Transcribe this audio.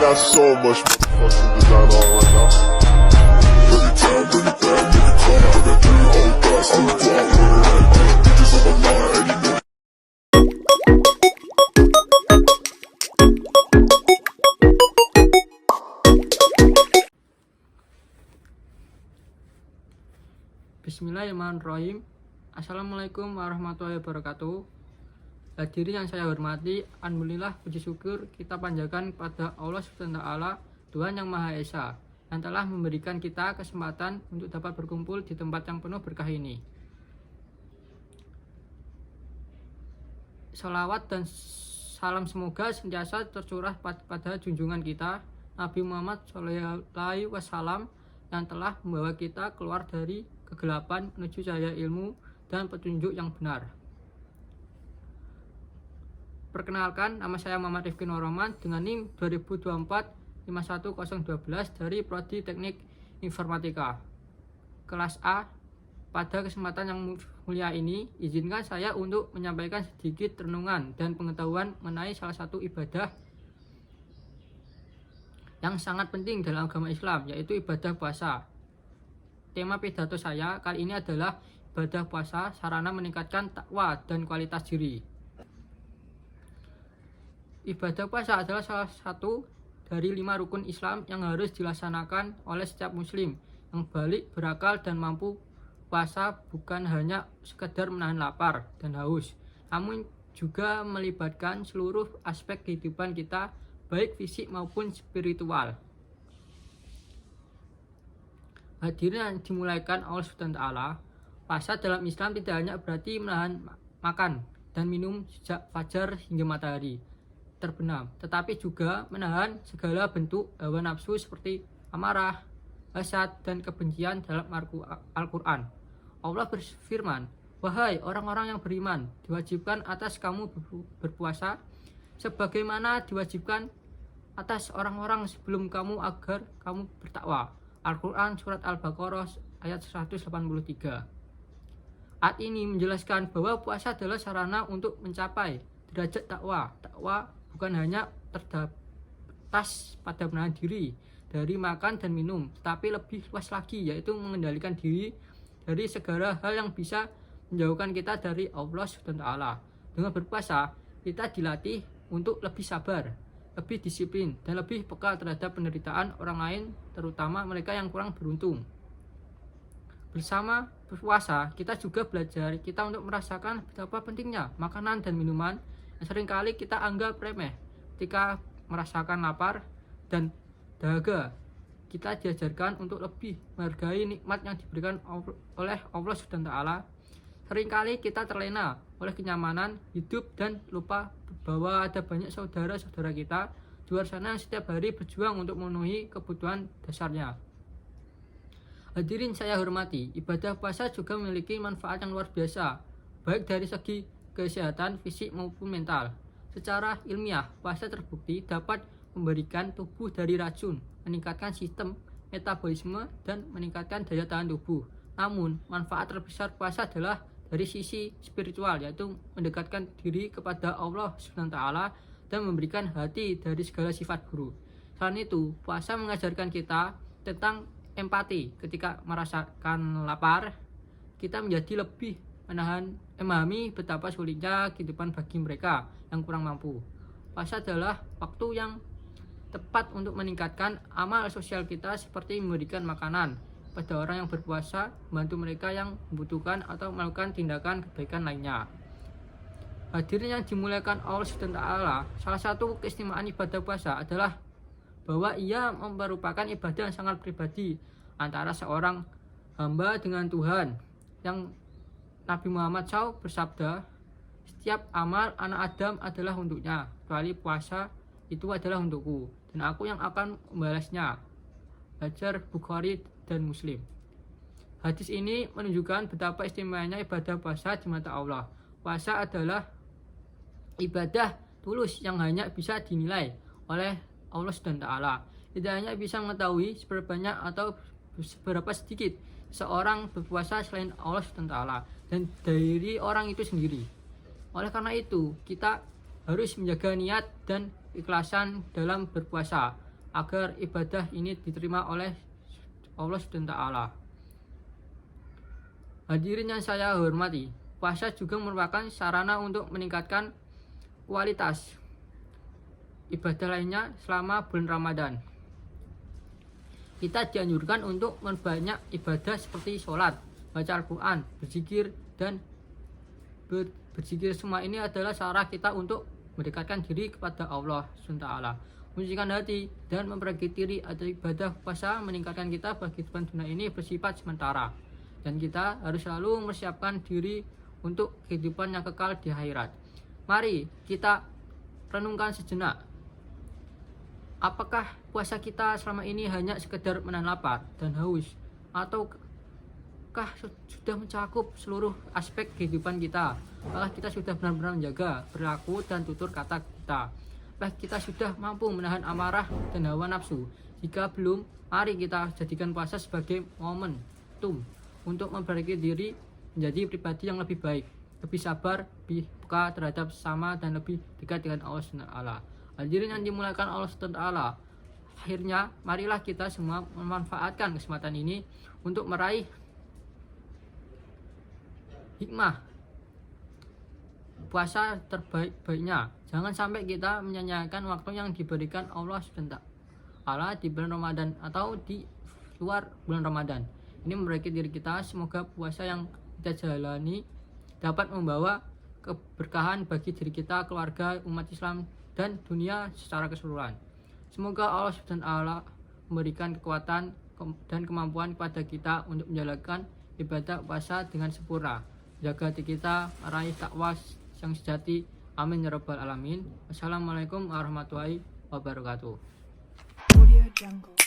got so much fucking design on right now. Bring it down, bring it down, make it come. I got 3 whole thoughts on the block with it like bitches on my line, and you know. Bismillahirrahmanirrahim. Assalamualaikum warahmatullahi wabarakatuh. Hadirin yang saya hormati, alhamdulillah puji syukur kita panjatkan kepada Allah Subhanahu wa taala, Tuhan yang Maha Esa, yang telah memberikan kita kesempatan untuk dapat berkumpul di tempat yang penuh berkah ini. Salawat dan salam semoga sentiasa tercurah pada junjungan kita Nabi Muhammad SAW yang telah membawa kita keluar dari kegelapan menuju cahaya ilmu dan petunjuk yang benar. Perkenalkan, nama saya Muhammad Rifki Nur Rahman dengan NIM 2024-51012 dari Prodi Teknik Informatika kelas A. Pada kesempatan yang mulia ini, izinkan saya untuk menyampaikan sedikit renungan dan pengetahuan mengenai salah satu ibadah yang sangat penting dalam agama Islam, yaitu ibadah puasa. Tema pidato saya kali ini adalah ibadah puasa, sarana meningkatkan takwa dan kualitas diri. Ibadah puasa adalah salah satu dari 5 rukun Islam yang harus dilaksanakan oleh setiap muslim yang balik, berakal, dan mampu. Puasa bukan hanya sekedar menahan lapar dan haus, namun juga melibatkan seluruh aspek kehidupan kita, baik fisik maupun spiritual. Hadirin yang dimulaikan Allah Subhanahu wa taala, puasa dalam Islam tidak hanya berarti menahan makan dan minum sejak fajar hingga matahari terbenam, tetapi juga menahan segala bentuk hawa nafsu seperti amarah, hasad, dan kebencian dalam Al-Quran. Allah berfirman, "Wahai orang-orang yang beriman, diwajibkan atas kamu berpuasa sebagaimana diwajibkan atas orang-orang sebelum kamu agar kamu bertakwa." Al-Quran Surat Al-Baqarah ayat 183. Ayat ini menjelaskan bahwa puasa adalah sarana untuk mencapai derajat takwa. Takwa bukan hanya terbatas pada menahan diri dari makan dan minum, tetapi lebih luas lagi, yaitu mengendalikan diri dari segala hal yang bisa menjauhkan kita dari Allah Subhanahu wa taala. Dengan berpuasa, kita dilatih untuk lebih sabar, lebih disiplin, dan lebih peka terhadap penderitaan orang lain, terutama mereka yang kurang beruntung. Bersama berpuasa, kita juga belajar kita untuk merasakan betapa pentingnya makanan dan minuman yang seringkali kita anggap remeh. Ketika merasakan lapar dan dahaga, kita diajarkan untuk lebih menghargai nikmat yang diberikan oleh Allah Subhanahu wa taala. Seringkali kita terlena oleh kenyamanan hidup dan lupa bahwa ada banyak saudara-saudara kita di luar sana yang setiap hari berjuang untuk memenuhi kebutuhan dasarnya. Hadirin saya hormati, ibadah puasa juga memiliki manfaat yang luar biasa, baik dari segi kesehatan fisik maupun mental. Secara ilmiah, puasa terbukti dapat memberikan tubuh dari racun, meningkatkan sistem metabolisme, dan meningkatkan daya tahan tubuh. Namun, manfaat terbesar puasa adalah dari sisi spiritual, yaitu mendekatkan diri kepada Allah Subhanahu wa taala dan memberikan hati dari segala sifat buruk. Selain itu, puasa mengajarkan kita tentang empati. Ketika merasakan lapar, kita menjadi lebih memahami betapa sulitnya kehidupan bagi mereka yang kurang mampu. Puasa adalah waktu yang tepat untuk meningkatkan amal sosial kita, seperti memberikan makanan pada orang yang berpuasa, membantu mereka yang membutuhkan, atau melakukan tindakan kebaikan lainnya. Hadirin yang dimuliakan Allah Subhanahu wa taala, salah satu keistimewaan ibadah puasa adalah bahwa ia merupakan ibadah yang sangat pribadi antara seorang hamba dengan Tuhan. Yang Nabi Muhammad SAW bersabda, "Setiap amal anak Adam adalah untuknya, kecuali puasa itu adalah untukku, dan aku yang akan membalasnya." Hadis Bukhari dan Muslim. Hadis ini menunjukkan betapa istimewanya ibadah puasa di mata Allah. Puasa adalah ibadah tulus yang hanya bisa dinilai oleh Allah Subhanahu wa taala. Tidak hanya bisa mengetahui seberapa banyak atau seberapa sedikit seorang berpuasa selain Allah Subhanahu wa taala dan dari orang itu sendiri. Oleh karena itu, kita harus menjaga niat dan ikhlasan dalam berpuasa. agar ibadah ini diterima oleh Allah SWT. Hadirin yang saya hormati, puasa juga merupakan sarana untuk meningkatkan kualitas ibadah lainnya selama bulan Ramadan. Kita dianjurkan untuk memperbanyak ibadah seperti sholat, baca Al-Quran, berzikir, dan berzikir. Semua ini adalah cara kita untuk mendekatkan diri kepada Allah SWT, mensucikan hati, dan memperbaiki diri. Ada ibadah puasa meningkatkan kita bagi kehidupan dunia ini bersifat sementara, dan kita harus selalu mempersiapkan diri untuk kehidupan yang kekal di akhirat. Mari kita renungkan sejenak. Apakah puasa kita selama ini hanya sekedar menahan lapar dan haus, ataukah sudah mencakup seluruh aspek kehidupan kita? Apakah kita sudah benar-benar menjaga perilaku dan tutur kata kita? Apakah kita sudah mampu menahan amarah dan hawa nafsu? Jika belum, mari kita jadikan puasa sebagai momentum untuk memperbaiki diri menjadi pribadi yang lebih baik, lebih sabar, lebih peka terhadap sesama, dan lebih dekat dengan Allah SWT. Hadirin yang dimuliakan Allah SWT, akhirnya marilah kita semua memanfaatkan kesempatan ini untuk meraih hikmah puasa terbaik-baiknya. Jangan sampai kita menyanyiakan waktu yang diberikan Allah SWT di bulan Ramadan atau di luar bulan Ramadan. Ini memperbaiki diri kita. Semoga puasa yang kita jalani dapat membawa keberkahan bagi diri kita, keluarga, umat Islam, dan dunia secara keseluruhan. Semoga Allah SWT memberikan kekuatan dan kemampuan kepada kita untuk menjalankan ibadah puasa dengan sempurna, jaga hati kita meraih takwa yang sejati. Amin ya rabbal alamin. Wassalamualaikum warahmatullahi wabarakatuh. Audio Jungle.